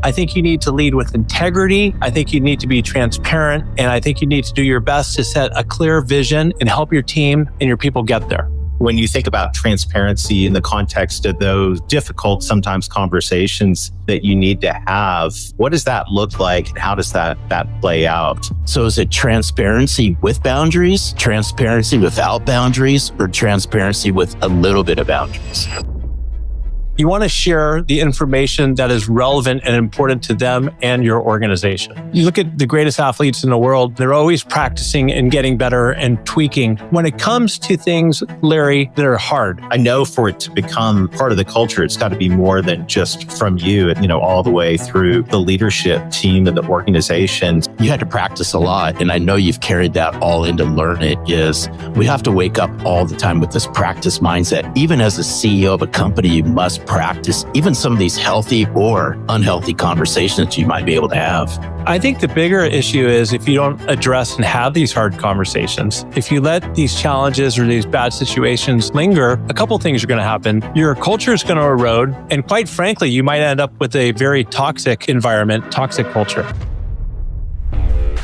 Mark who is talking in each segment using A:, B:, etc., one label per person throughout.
A: I think you need to lead with integrity. I think you need to be transparent. And I think you need to do your best to set a clear vision and help your team and your people get there.
B: When you think about transparency in the context of those difficult, sometimes conversations that you need to have, what does that look like and how does that play out?
C: So is it transparency with boundaries, transparency without boundaries, or transparency with a little bit of boundaries?
A: You want to share the information that is relevant and important to them and your organization. You look at the greatest athletes in the world, they're always practicing and getting better and tweaking. When it comes to things, Larry, that are hard.
B: I know for it to become part of the culture, it's got to be more than just from you, all the way through the leadership team and the organization.
C: You had to practice a lot, and I know you've carried that all into LearnIt. Is we have to wake up all the time with this practice mindset. Even as a CEO of a company, you must practice even some of these healthy or unhealthy conversations you might be able to have.
A: I think the bigger issue is if you don't address and have these hard conversations, if you let these challenges or these bad situations linger, a couple things are going to happen. Your culture is going to erode, and quite frankly, you might end up with a very toxic environment, toxic culture.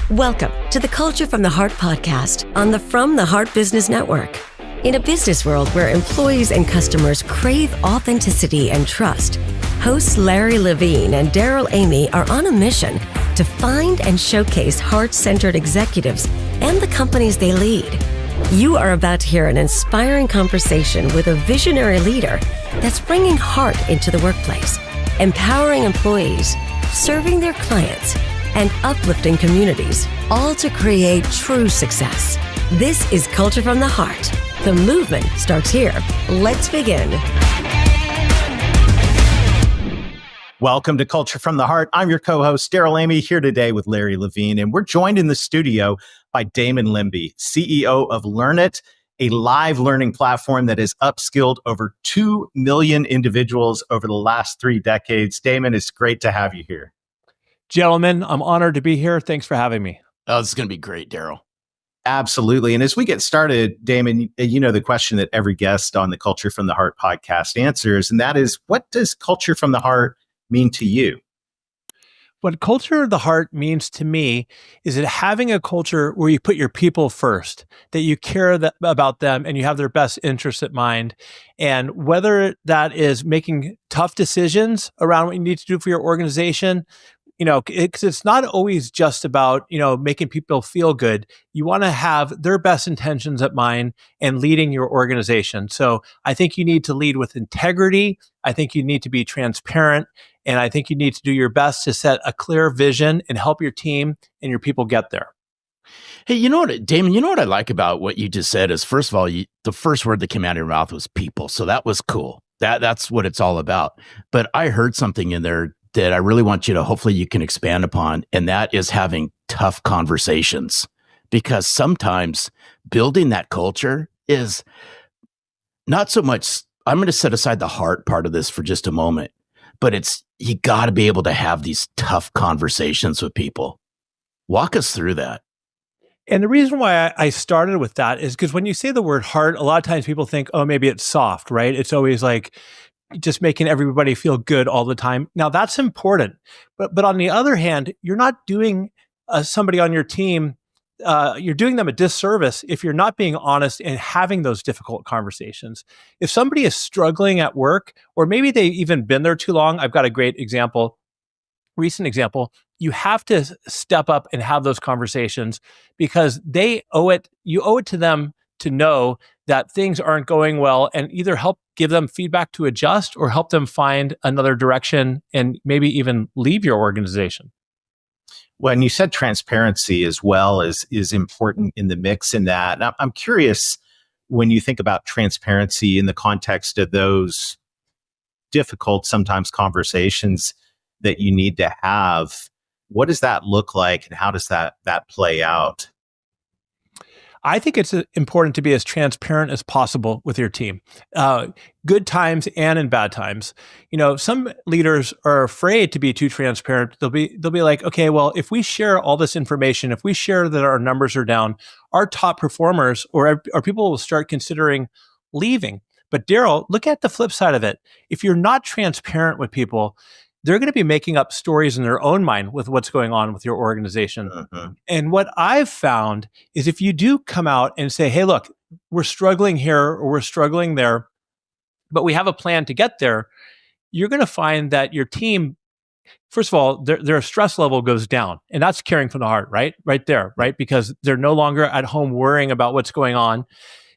D: Welcome to the Culture from the Heart podcast on the From the Heart Business Network. In a business world where employees and customers crave authenticity and trust, hosts Larry Levine and Daryl Amy are on a mission to find and showcase heart-centered executives and the companies they lead. You are about to hear an inspiring conversation with a visionary leader that's bringing heart into the workplace, empowering employees, serving their clients, and uplifting communities, all to create true success. This is Culture from the Heart. The movement starts here. Let's begin.
B: Welcome to Culture from the Heart. I'm your co-host, Daryl Amy, here today with Larry Levine, and we're joined in the studio by Damon Lembi, CEO of LearnIt, a live learning platform that has upskilled over 2 million individuals over the last 3 decades. Damon, it's great to have you here.
A: Gentlemen, I'm honored to be here. Thanks for having me.
C: Oh, this is going to be great, Daryl.
B: Absolutely. And as we get started, Damon, you know the question that every guest on the Culture from the Heart podcast answers, and that is, what does Culture from the Heart mean to you?
A: What Culture of the Heart means to me is that having a culture where you put your people first, that you care about them and you have their best interests at mind. And whether that is making tough decisions around what you need to do for your organization, because it's not always just about, making people feel good. You want to have their best intentions at mind and leading your organization. So I think you need to lead with integrity. I think you need to be transparent. And I think you need to do your best to set a clear vision and help your team and your people get there.
C: Hey, you know what, Damon, what I like about what you just said is, first of all, the first word that came out of your mouth was people. So that was cool. That's what it's all about. But I heard something in there that I really want you to, hopefully you can expand upon, and that is having tough conversations. Because sometimes building that culture is not so much, I'm going to set aside the heart part of this for just a moment, but you got to be able to have these tough conversations with people. Walk us through that.
A: And the reason why I started with that is because when you say the word heart, a lot of times people think, oh, maybe it's soft, right? It's always like just making everybody feel good all the time. Now that's important. But on the other hand, you're not doing somebody on your team, you're doing them a disservice if you're not being honest and having those difficult conversations. If somebody is struggling at work, or maybe they've even been there too long, I've got a great recent example, you have to step up and have those conversations because you owe it to them to know that things aren't going well, and either help give them feedback to adjust or help them find another direction and maybe even leave your organization.
B: Well, and you said transparency as well is important in the mix in that. And I'm curious, when you think about transparency in the context of those difficult, sometimes conversations that you need to have, what does that look like and how does that play out?
A: I think it's important to be as transparent as possible with your team, good times and in bad times. Some leaders are afraid to be too transparent. They'll be like, okay, well, if we share all this information, if we share that our numbers are down, our top performers or our people will start considering leaving. But Daryl, look at the flip side of it. If you're not transparent with people, they're going to be making up stories in their own mind with what's going on with your organization. And what I've found is if you do come out and say, hey, look, we're struggling here or we're struggling there, but we have a plan to get there, you're going to find that your team, first of all, their stress level goes down. And that's caring from the heart, right? Right there, right? Because they're no longer at home worrying about what's going on.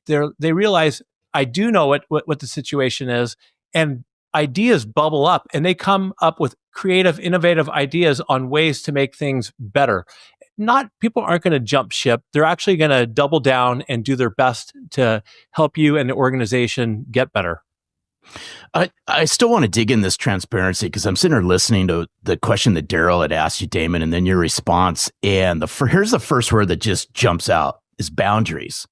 A: They realize, I do know what the situation is. And ideas bubble up and they come up with creative, innovative ideas on ways to make things better. People aren't going to jump ship. They're actually going to double down and do their best to help you and the organization get better.
C: I still want to dig in this transparency because I'm sitting here listening to the question that Daryl had asked you, Damon, and then your response. And here's the first word that just jumps out is boundaries.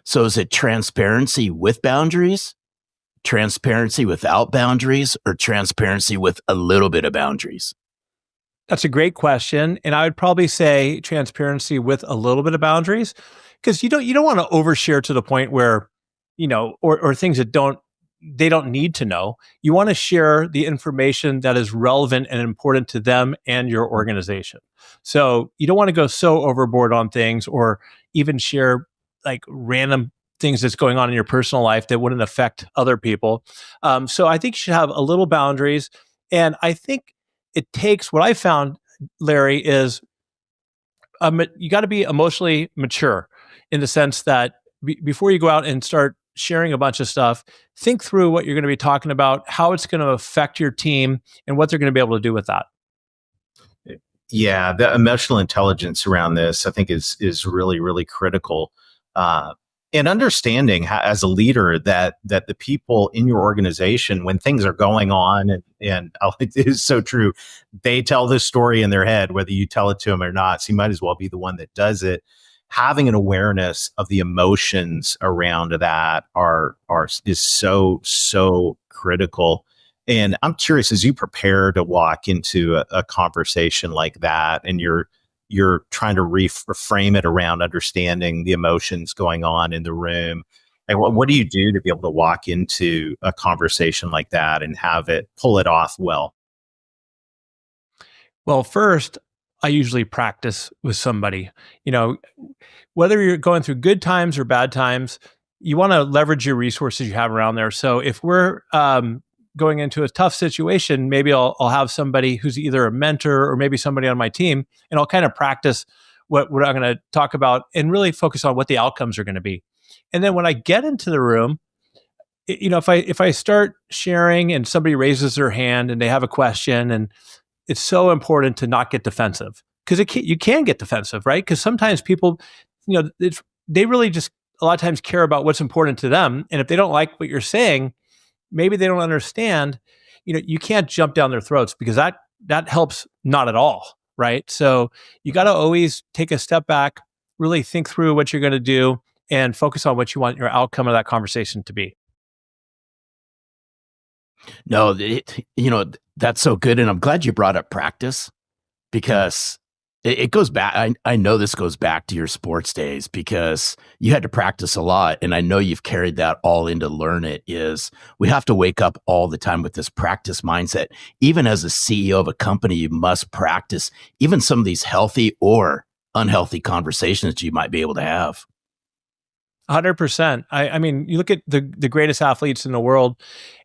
C: So is it transparency with boundaries, transparency without boundaries, or transparency with a little bit of boundaries?
A: That's a great question. And I would probably say transparency with a little bit of boundaries, because you don't want to overshare to the point where, or things that they don't need to know. You want to share the information that is relevant and important to them and your organization. So you don't want to go so overboard on things or even share like random things that's going on in your personal life that wouldn't affect other people. So I think you should have a little boundaries. And I think it takes, what I found, Larry, is you got to be emotionally mature in the sense that before you go out and start sharing a bunch of stuff, think through what you're going to be talking about, how it's going to affect your team, and what they're going to be able to do with that.
B: Yeah, the emotional intelligence around this, I think, is really, really critical. And understanding how, as a leader, that the people in your organization, when things are going on, and it is so true, they tell this story in their head, whether you tell it to them or not. So you might as well be the one that does it. Having an awareness of the emotions around that is so critical. And I'm curious, as you prepare to walk into a conversation like that, and you're trying to reframe it around understanding the emotions going on in the room, and what do you do to be able to walk into a conversation like that and pull it off well?
A: Well, first, I usually practice with somebody. Whether you're going through good times or bad times, you want to leverage your resources you have around there. So if we're going into a tough situation, maybe I'll have somebody who's either a mentor or maybe somebody on my team, and I'll kind of practice what I'm going to talk about and really focus on what the outcomes are going to be. And then when I get into the room, if I start sharing and somebody raises their hand and they have a question, and it's so important to not get defensive, because you can get defensive, right? Because sometimes people, they really just a lot of times care about what's important to them. And if they don't like what you're saying, maybe they don't understand, you can't jump down their throats, because that helps not at all, right? So you got to always take a step back, really think through what you're going to do, and focus on what you want your outcome of that conversation to be.
C: No, that's so good. And I'm glad you brought up practice, because it goes back. I know this goes back to your sports days, because you had to practice a lot. And I know you've carried that all into LearnIt. Is we have to wake up all the time with this practice mindset. Even as a CEO of a company, you must practice even some of these healthy or unhealthy conversations you might be able to have.
A: 100%. I mean, you look at the greatest athletes in the world,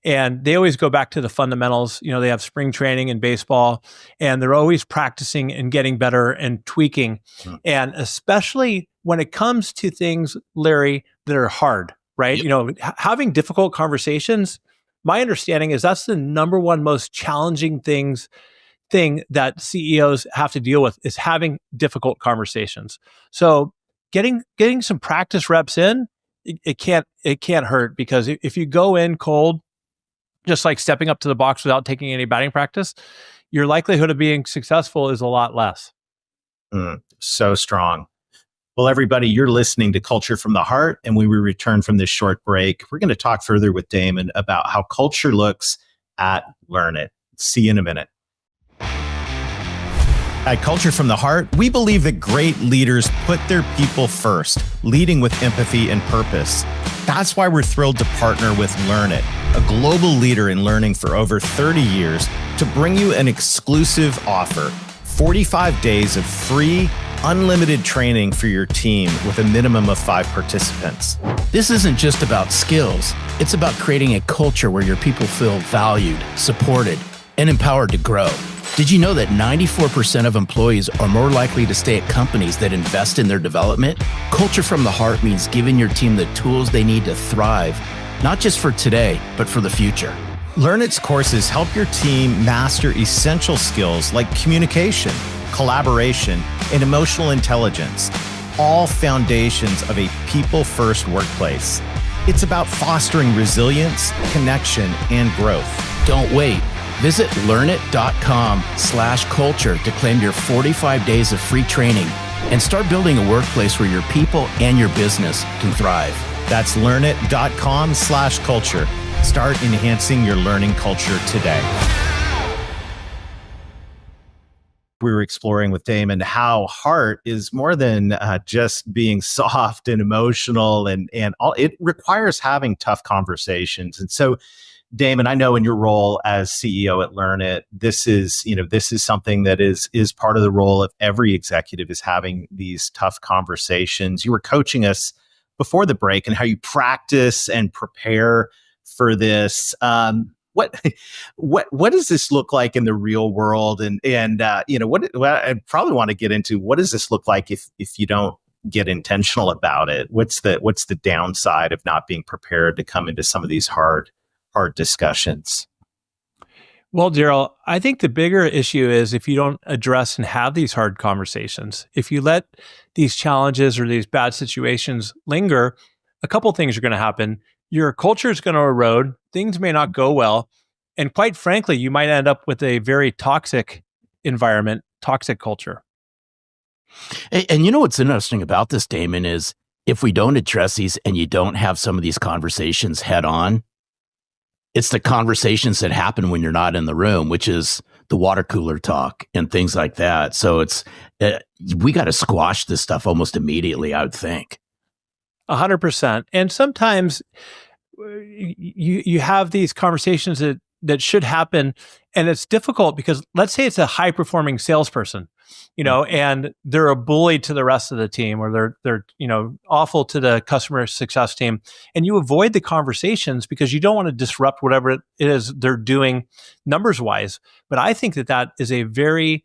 A: and they always go back to the fundamentals. They have spring training in baseball, and they're always practicing and getting better and tweaking. And especially when it comes to things, Larry, that are hard, right? Yep. Having difficult conversations, my understanding is that's the number one most challenging thing that CEOs have to deal with, is having difficult conversations. So getting some practice reps in, it can't hurt, because if you go in cold, just like stepping up to the box without taking any batting practice, your likelihood of being successful is a lot less.
B: So strong. Well, everybody, you're listening to Culture from the Heart, and when we return from this short break, we're going to talk further with Damon about how culture looks at LearnIt. See you in a minute. At Culture from the Heart, we believe that great leaders put their people first, leading with empathy and purpose. That's why we're thrilled to partner with LearnIt, a global leader in learning for over 30 years, to bring you an exclusive offer: 45 days of free, unlimited training for your team with a minimum of 5 participants.
C: This isn't just about skills. It's about creating a culture where your people feel valued, supported, and empowered to grow. Did you know that 94% of employees are more likely to stay at companies that invest in their development? Culture from the heart means giving your team the tools they need to thrive, not just for today, but for the future.
B: LearnIt's courses help your team master essential skills like communication, collaboration, and emotional intelligence, all foundations of a people-first workplace. It's about fostering resilience, connection, and growth.
C: Don't wait. Visit learnit.com/culture to claim your 45 days of free training and start building a workplace where your people and your business can thrive.
B: That's learnit.com/culture. Start enhancing your learning culture today. We were exploring with Damon how heart is more than just being soft and emotional, and all. It requires having tough conversations. And so, Damon, I know in your role as CEO at LearnIt, this is something that is part of the role of every executive, is having these tough conversations. You were coaching us before the break and how you practice and prepare for this. What does this look like in the real world? And what I probably want to get into, what does this look like if you don't get intentional about it? What's the downside of not being prepared to come into some of these hard discussions?
A: Well, Daryl, I think the bigger issue is if you don't address and have these hard conversations, if you let these challenges or these bad situations linger, a couple things are going to happen. Your culture is going to erode. Things may not go well. And quite frankly, you might end up with a very toxic environment, toxic culture.
C: And you know what's interesting about this, Damon, is if we don't address these and you don't have some of these conversations head on, it's the conversations that happen when you're not in the room, which is the water cooler talk and things like that. So we got to squash this stuff almost immediately, I would think.
A: 100%. And sometimes you have these conversations that should happen, and it's difficult because let's say it's a high performing salesperson, and they're a bully to the rest of the team, or they're awful to the customer success team, and you avoid the conversations because you don't want to disrupt whatever it is they're doing numbers wise. But I think that is a very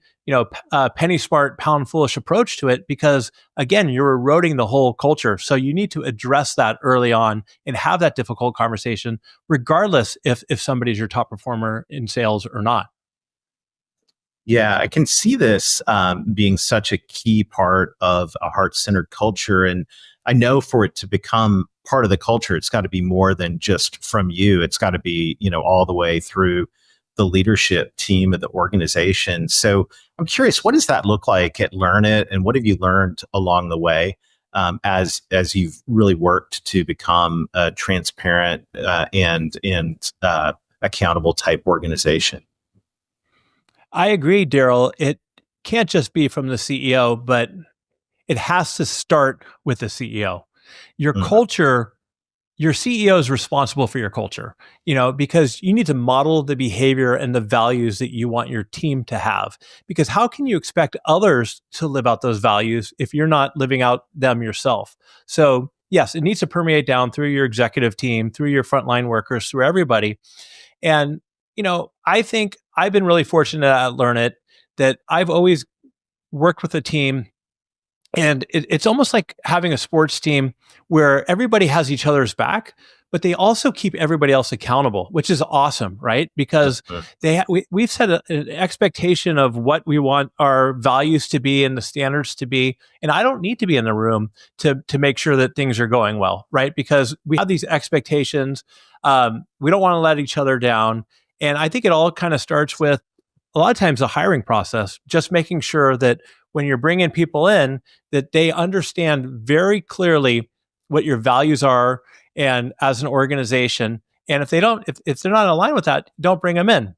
A: penny smart, pound foolish approach to it, because again, you're eroding the whole culture. So you need to address that early on and have that difficult conversation, regardless if somebody's your top performer in sales or not.
B: Yeah, I can see this being such a key part of a heart-centered culture. And I know for it to become part of the culture, it's got to be more than just from you. It's got to be, all the way through the leadership team of the organization. So I'm curious, what does that look like at LearnIt, and what have you learned along the way as you've really worked to become a transparent and accountable type organization?
A: I agree, Daryl. It can't just be from the CEO, but it has to start with the CEO. Your culture, your CEO is responsible for your culture, because you need to model the behavior and the values that you want your team to have. Because how can you expect others to live out those values if you're not living out them yourself? So yes, it needs to permeate down through your executive team, through your frontline workers, through everybody. And I think I've been really fortunate at LearnIt that I've always worked with a team, and it's almost like having a sports team where everybody has each other's back, but they also keep everybody else accountable, which is awesome, right? Because we've set an expectation of what we want our values to be and the standards to be, and I don't need to be in the room to make sure that things are going well, right? Because we have these expectations. We don't want to let each other down. And I think it all kind of starts with a lot of times the hiring process, just making sure that when you're bringing people in, that they understand very clearly what your values are and as an organization. And if they don't, if they're not aligned with that, don't bring them in.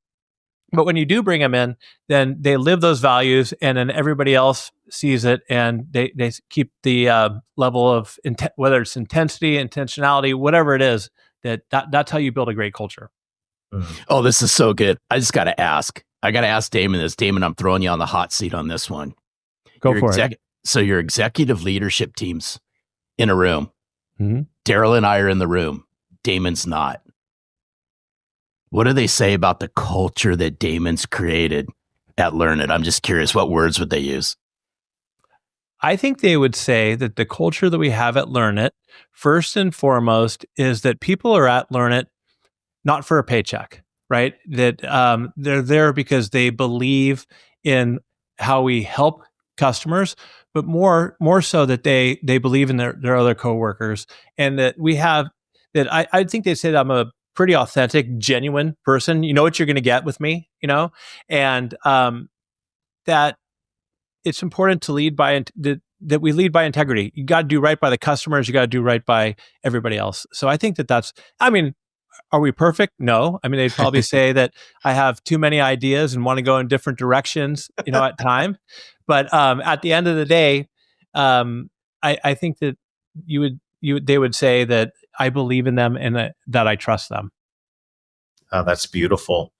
A: But when you do bring them in, then they live those values, and then everybody else sees it, and they keep the level of whether it's intensity, intentionality, whatever it is. That's how you build a great culture.
C: Oh, this is so good. I just got to ask. I got to ask Damon this. Damon, I'm throwing you on the hot seat on this one.
A: Go for it.
C: So your executive leadership team's in a room.
A: Mm-hmm.
C: Daryl and I are in the room. Damon's not. What do they say about the culture that Damon's created at LearnIt? I'm just curious, what words would they use?
A: I think they would say that the culture that we have at LearnIt, first and foremost, is that people are at LearnIt not for a paycheck, right? That they're there because they believe in how we help customers, but more so that they believe in their other coworkers, and that we have that. I think they said I'm a pretty authentic, genuine person. You know what you're going to get with me, and that it's important to lead by that we lead by integrity. You got to do right by the customers. You got to do right by everybody else. So I think that's. I mean, are we perfect? No. I mean, they'd probably say that I have too many ideas and want to go in different directions, at time. But at the end of the day, I think that they would say that I believe in them and that I trust them.
B: Oh, that's beautiful.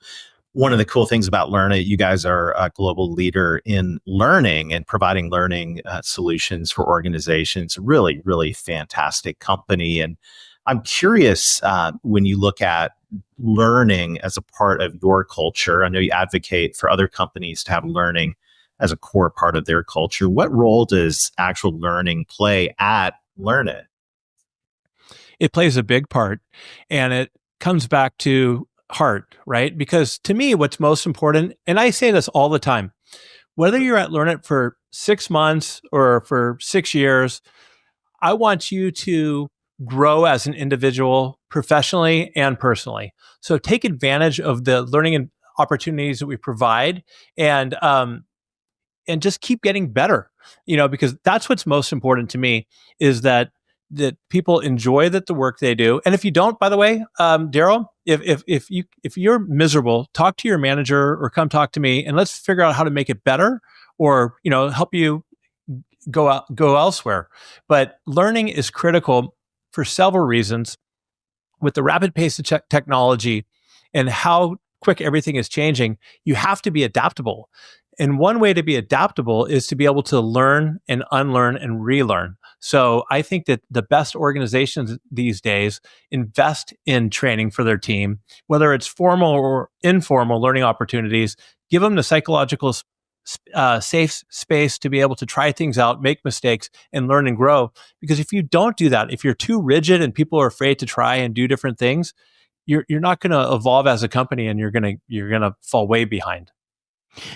B: One of the cool things about LearnIt, you guys are a global leader in learning and providing learning solutions for organizations. Really, really fantastic company. And I'm curious, when you look at learning as a part of your culture, I know you advocate for other companies to have learning as a core part of their culture. What role does actual learning play at LearnIt?
A: It plays a big part, and it comes back to heart, right? Because to me, what's most important, and I say this all the time, whether you're at LearnIt for 6 months or for 6 years, I want you to grow as an individual professionally and personally. So take advantage of the learning opportunities that we provide, and just keep getting better, because that's what's most important to me, is that people enjoy the work they do. And if you don't, by the way, Daryl, if you're miserable, talk to your manager or come talk to me, and let's figure out how to make it better, or help you go elsewhere. But learning is critical for several reasons. With the rapid pace of technology and how quick everything is changing, you have to be adaptable. And one way to be adaptable is to be able to learn and unlearn and relearn. So I think that the best organizations these days invest in training for their team, whether it's formal or informal learning opportunities, give them the psychological safe space to be able to try things out, make mistakes, and learn and grow. Because if you don't do that, if you're too rigid and people are afraid to try and do different things, you're not going to evolve as a company, and you're going to fall way behind.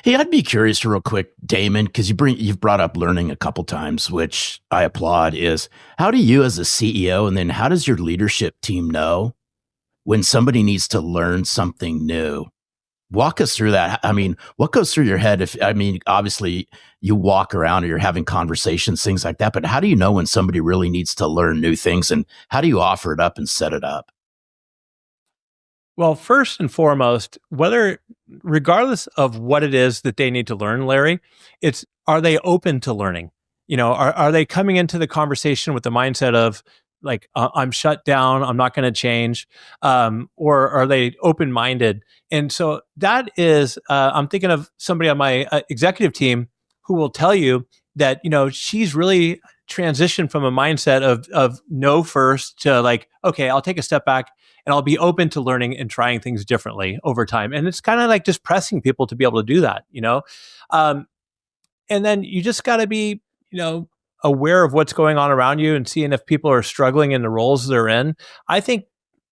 C: Hey, I'd be curious real quick, Damon, because you've brought up learning a couple times, which I applaud, is how do you as a CEO, and then how does your leadership team know when somebody needs to learn something new? Walk us through that. I mean, what goes through your head? Obviously you walk around or you're having conversations, things like that, but how do you know when somebody really needs to learn new things, and how do you offer it up and set it up?
A: Well, first and foremost, regardless of what it is that they need to learn, Larry, are they open to learning? Are they coming into the conversation with the mindset of like, I'm shut down, I'm not going to change, or are they open-minded? And so that is, I'm thinking of somebody on my executive team who will tell you that, she's really transitioned from a mindset of no first to like, okay, I'll take a step back and I'll be open to learning and trying things differently over time. And it's kind of like just pressing people to be able to do that, and then you just got to be, aware of what's going on around you and seeing if people are struggling in the roles they're in. I think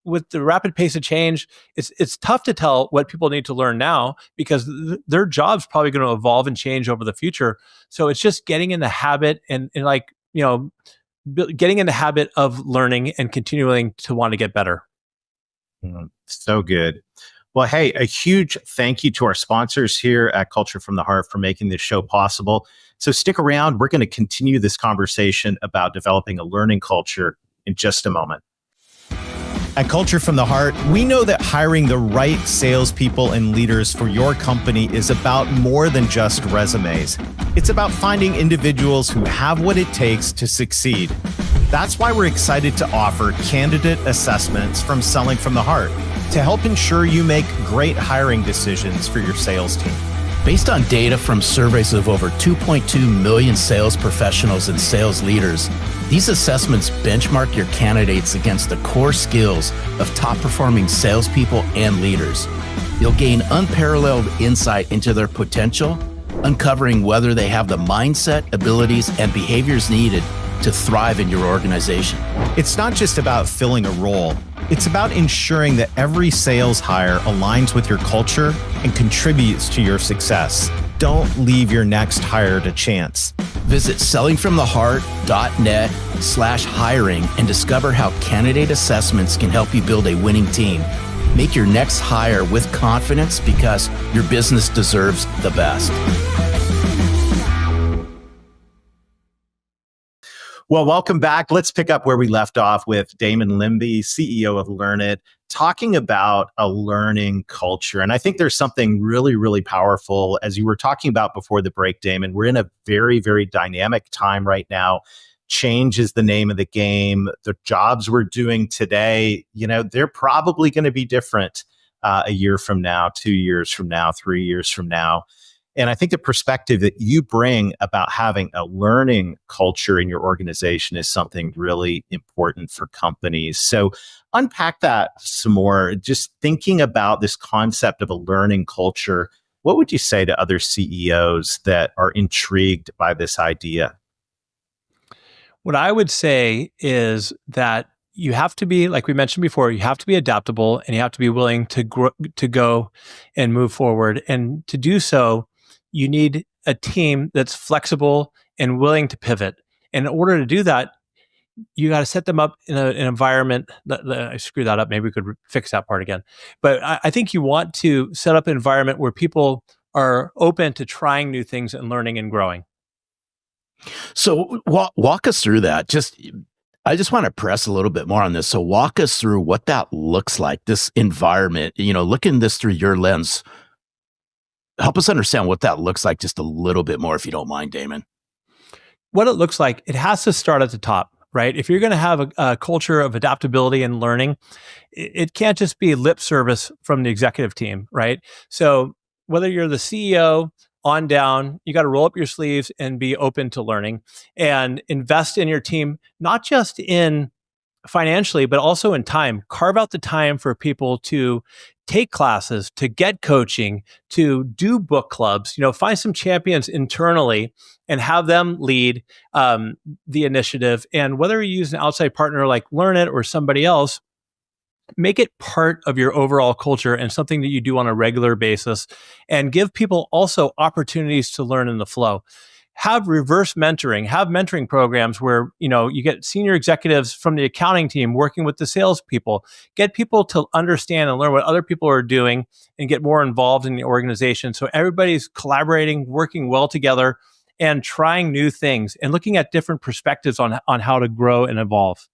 A: with the rapid pace of change, it's tough to tell what people need to learn now, because their job's probably going to evolve and change over the future. So it's just getting in the habit and getting in the habit of learning and continuing to want to get better.
B: So good. Well, hey, a huge thank you to our sponsors here at Culture from the Heart for making this show possible. So stick around. We're going to continue this conversation about developing a learning culture in just a moment. At Culture from the Heart, we know that hiring the right salespeople and leaders for your company is about more than just resumes. It's about finding individuals who have what it takes to succeed. That's why we're excited to offer candidate assessments from Selling from the Heart to help ensure you make great hiring decisions for your sales team.
C: Based on data from surveys of over 2.2 million sales professionals and sales leaders, these assessments benchmark your candidates against the core skills of top-performing salespeople and leaders. You'll gain unparalleled insight into their potential, uncovering whether they have the mindset, abilities, and behaviors needed to thrive in your organization.
B: It's not just about filling a role. It's about ensuring that every sales hire aligns with your culture and contributes to your success. Don't leave your next hire to chance.
C: Visit sellingfromtheheart.net/hiring and discover how candidate assessments can help you build a winning team. Make your next hire with confidence because your business deserves the best.
B: Well, welcome back. Let's pick up where we left off with Damon Lembi, CEO of LearnIt, talking about a learning culture. And I think there's something really, really powerful. As you were talking about before the break, Damon, we're in a very, very dynamic time right now. Change is the name of the game. The jobs we're doing today, they're probably going to be different a year from now, 2 years from now, 3 years from now. And I think the perspective that you bring about having a learning culture in your organization is something really important for companies. So unpack that some more. Just thinking about this concept of a learning culture, what would you say to other CEOs that are intrigued by this idea?
A: What I would say is that you have to be, like we mentioned before, you have to be adaptable and you have to be willing to go and move forward. And to do so, you need a team that's flexible and willing to pivot. And in order to do that, you got to set them up in an environment I screwed that up. Maybe we could fix that part again. But I think you want to set up an environment where people are open to trying new things and learning and growing.
C: So walk us through that. I just want to press a little bit more on this. So walk us through what that looks like, this environment, looking this through your lens. Help us understand what that looks like just a little bit more, if you don't mind, Damon.
A: What it looks like, it has to start at the top, right? If you're going to have a culture of adaptability and learning, it can't just be lip service from the executive team, right? So whether you're the CEO on down, you got to roll up your sleeves and be open to learning and invest in your team, not just in financially, but also in time. Carve out the time for people to take classes, to get coaching, to do book clubs, find some champions internally and have them lead the initiative. And whether you use an outside partner like LearnIt or somebody else, make it part of your overall culture and something that you do on a regular basis, and give people also opportunities to learn in the flow. Have reverse mentoring, have mentoring programs where, you get senior executives from the accounting team working with the salespeople, get people to understand and learn what other people are doing and get more involved in the organization. So everybody's collaborating, working well together and trying new things and looking at different perspectives on how to grow and evolve.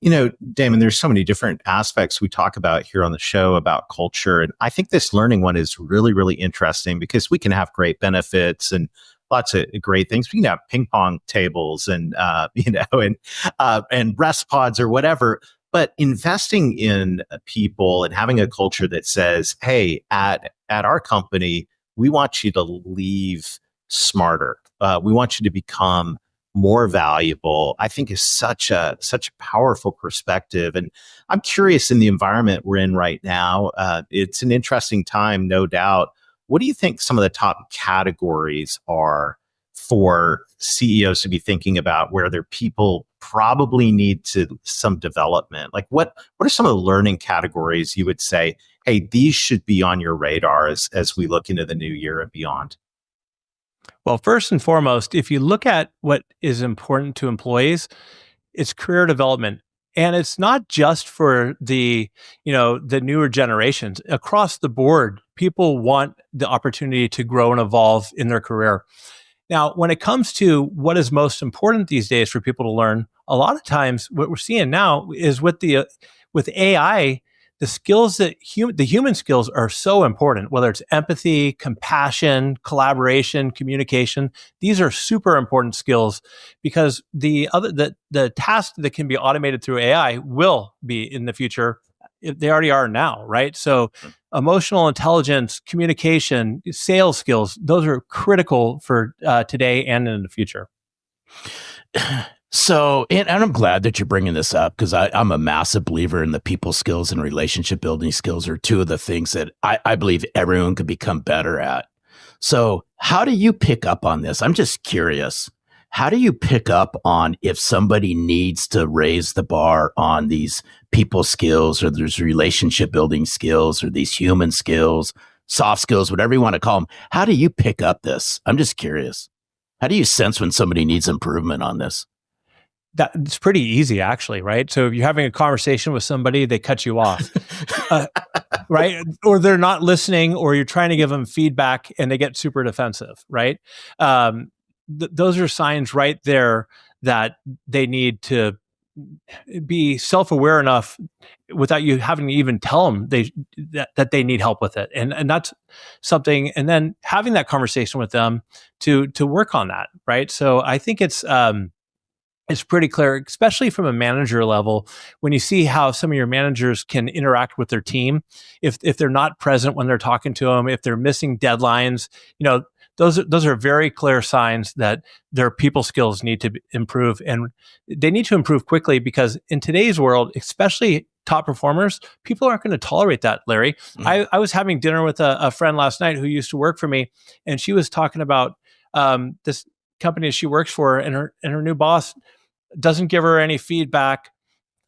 B: Damon, there's so many different aspects we talk about here on the show about culture. And I think this learning one is really, really interesting because we can have great benefits and lots of great things. We can have ping pong tables and rest pods or whatever. But investing in people and having a culture that says, "Hey, at our company, we want you to leave smarter. We want you to become more valuable," I think is such a powerful perspective. And I'm curious, in the environment we're in right now, it's an interesting time, no doubt. What do you think some of the top categories are for CEOs to be thinking about where their people probably need some development? Like what are some of the learning categories you would say, hey, these should be on your radar as we look into the new year and beyond?
A: Well, first and foremost, if you look at what is important to employees, it's career development. And it's not just for the newer generations. Across the board, people want the opportunity to grow and evolve in their career. Now, when it comes to what is most important these days for people to learn, a lot of times what we're seeing now is with the with AI, the skills that the human skills are so important, whether it's empathy, compassion, collaboration, communication. These are super important skills because the tasks that can be automated through AI will be in the future. They already are now, right? So emotional intelligence, communication, sales skills, those are critical for today and in the future.
C: So, and I'm glad that you're bringing this up because I'm a massive believer in the people skills and relationship building skills are two of the things that I believe everyone could become better at. So how do you pick up on this? I'm just curious. How do you pick up on if somebody needs to raise the bar on these people skills or there's relationship building skills or these human skills, soft skills, whatever you want to call them? How do you pick up this? I'm just curious. How do you sense when somebody needs improvement on this?
A: It's pretty easy, actually, right? So if you're having a conversation with somebody, they cut you off, right? Or they're not listening, or you're trying to give them feedback and they get super defensive, right? Those are signs right there that they need to be self-aware enough without you having to even tell them that they need help with it. And that's something, and then having that conversation with them to work on that, right? So I think it's pretty clear, especially from a manager level, when you see how some of your managers can interact with their team. If they're not present when they're talking to them, if they're missing deadlines, those are very clear signs that their people skills need to improve, and they need to improve quickly because in today's world, especially top performers, people aren't going to tolerate that, Larry. I was having dinner with a friend last night who used to work for me, and she was talking about this company she works for, and her new boss doesn't give her any feedback,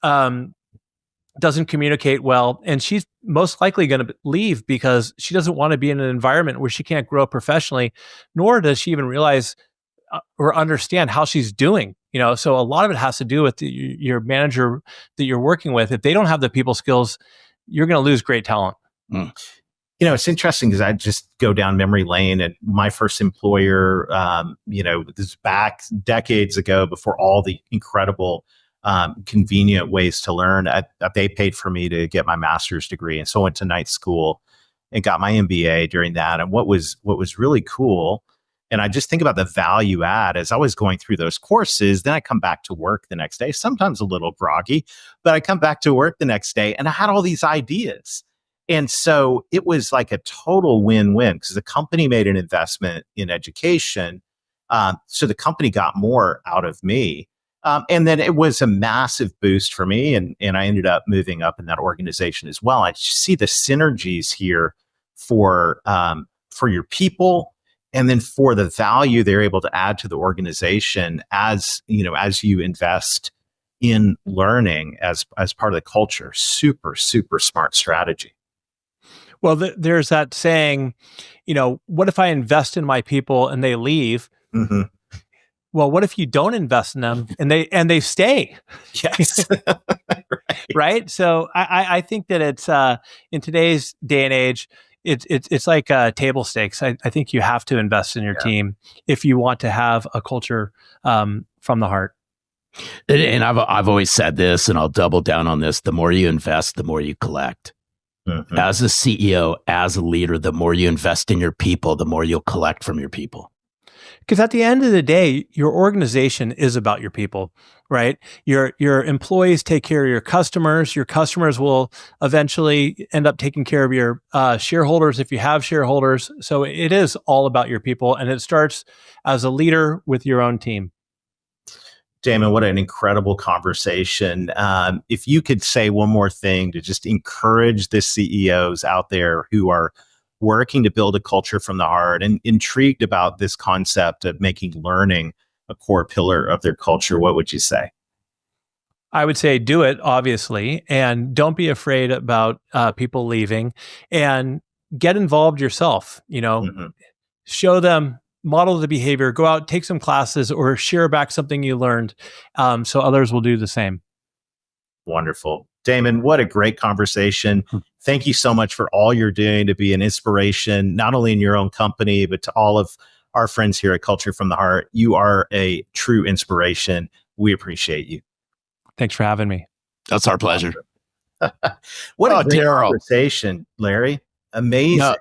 A: doesn't communicate well, and she's most likely going to leave because she doesn't want to be in an environment where she can't grow professionally, nor does she even realize or understand how she's doing. So a lot of it has to do with your manager that you're working with. If they don't have the people skills, you're going to lose great talent.
B: It's interesting because I just go down memory lane, and my first employer, this is back decades ago before all the incredible, convenient ways to learn. They paid for me to get my master's degree. And so I went to night school and got my MBA during that. And what was really cool, and I just think about the value add as I was going through those courses, then I come back to work the next day, sometimes a little groggy, but I come back to work the next day and I had all these ideas. And so it was like a total win-win because the company made an investment in education. So the company got more out of me. And then it was a massive boost for me. And I ended up moving up in that organization as well. I just see the synergies here for your people and then for the value they're able to add to the organization as you invest in learning as part of the culture. Super, super smart strategy.
A: Well, there's that saying, what if I invest in my people and they leave?
B: Mm-hmm.
A: Well, what if you don't invest in them and they stay?
B: Yes.
A: Right. So I think that it's in today's day and age, it's like table stakes. I think you have to invest in your team if you want to have a culture from the heart.
C: And I've always said this, and I'll double down on this: the more you invest, the more you collect. Mm-hmm. As a CEO, as a leader, the more you invest in your people, the more you'll collect from your people.
A: Because at the end of the day, your organization is about your people, right? Your employees take care of your customers. Your customers will eventually end up taking care of your shareholders if you have shareholders. So it is all about your people, and it starts as a leader with your own team.
B: Damon, what an incredible conversation. If you could say one more thing to just encourage the CEOs out there who are working to build a culture from the heart and intrigued about this concept of making learning a core pillar of their culture, what would you say?
A: I would say do it, obviously, and don't be afraid about people leaving, and get involved yourself. Show them, model the behavior, go out, take some classes, or share back something you learned, so others will do the same.
B: Wonderful. Damon, what a great conversation. Thank you so much for all you're doing to be an inspiration, not only in your own company, but to all of our friends here at Culture from the Heart. You are a true inspiration. We appreciate you.
A: Thanks for having me.
C: That's our pleasure.
B: What
C: Oh,
B: a great
C: Daryl.
B: conversation, Larry. Amazing.
C: No,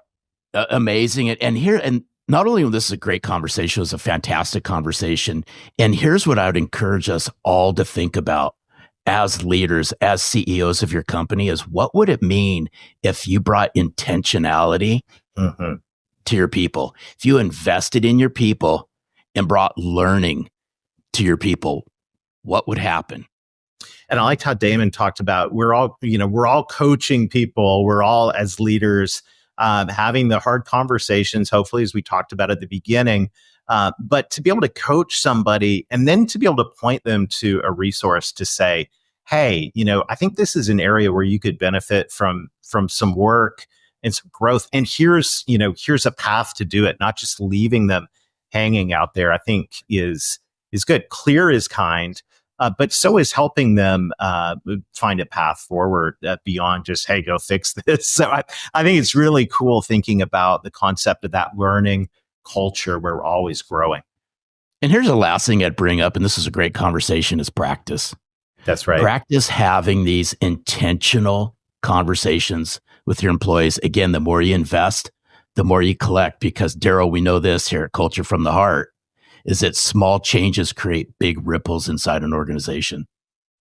C: amazing. And not only this is a great conversation, it was a fantastic conversation. And here's what I would encourage us all to think about as leaders, as CEOs of your company, is what would it mean if you brought intentionality to your people? If you invested in your people and brought learning to your people, what would happen?
B: And I liked how Damon talked about we're all coaching people. We're all, as leaders, having the hard conversations, hopefully, as we talked about at the beginning. But to be able to coach somebody and then to be able to point them to a resource to say, hey, I think this is an area where you could benefit from some work and some growth. And here's a path to do it, not just leaving them hanging out there, I think is good. Clear is kind. But so is helping them find a path forward beyond just, hey, go fix this. So I think it's really cool thinking about the concept of that learning culture where we're always growing.
C: And here's the last thing I'd bring up, and this is a great conversation, is practice.
B: That's right.
C: Practice having these intentional conversations with your employees. Again, the more you invest, the more you collect, because Daryl, we know this here at Culture from the Heart, is that small changes create big ripples inside an organization.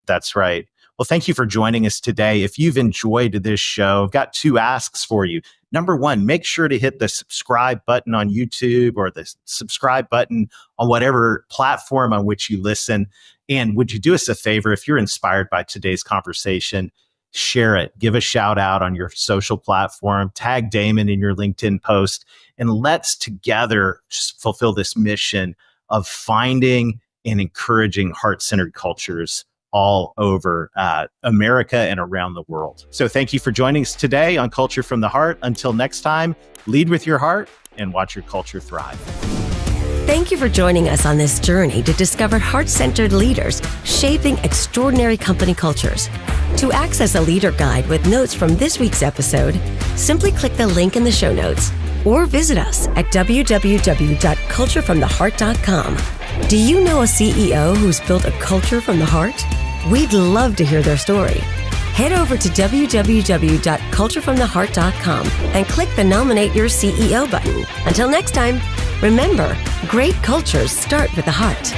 B: That's right. Well, thank you for joining us today. If you've enjoyed this show, I've got 2 asks for you. Number 1, make sure to hit the subscribe button on YouTube or the subscribe button on whatever platform on which you listen. And would you do us a favor, if you're inspired by today's conversation, share it, give a shout out on your social platform, tag Damon in your LinkedIn post, and let's together fulfill this mission of finding and encouraging heart-centered cultures all over America and around the world. So thank you for joining us today on Culture from the Heart. Until next time, lead with your heart and watch your culture thrive.
D: Thank you for joining us on this journey to discover heart-centered leaders shaping extraordinary company cultures. To access a leader guide with notes from this week's episode, simply click the link in the show notes or visit us at www.culturefromtheheart.com. Do you know a CEO who's built a culture from the heart? We'd love to hear their story. Head over to www.culturefromtheheart.com and click the Nominate Your CEO button. Until next time, remember, great cultures start with the heart.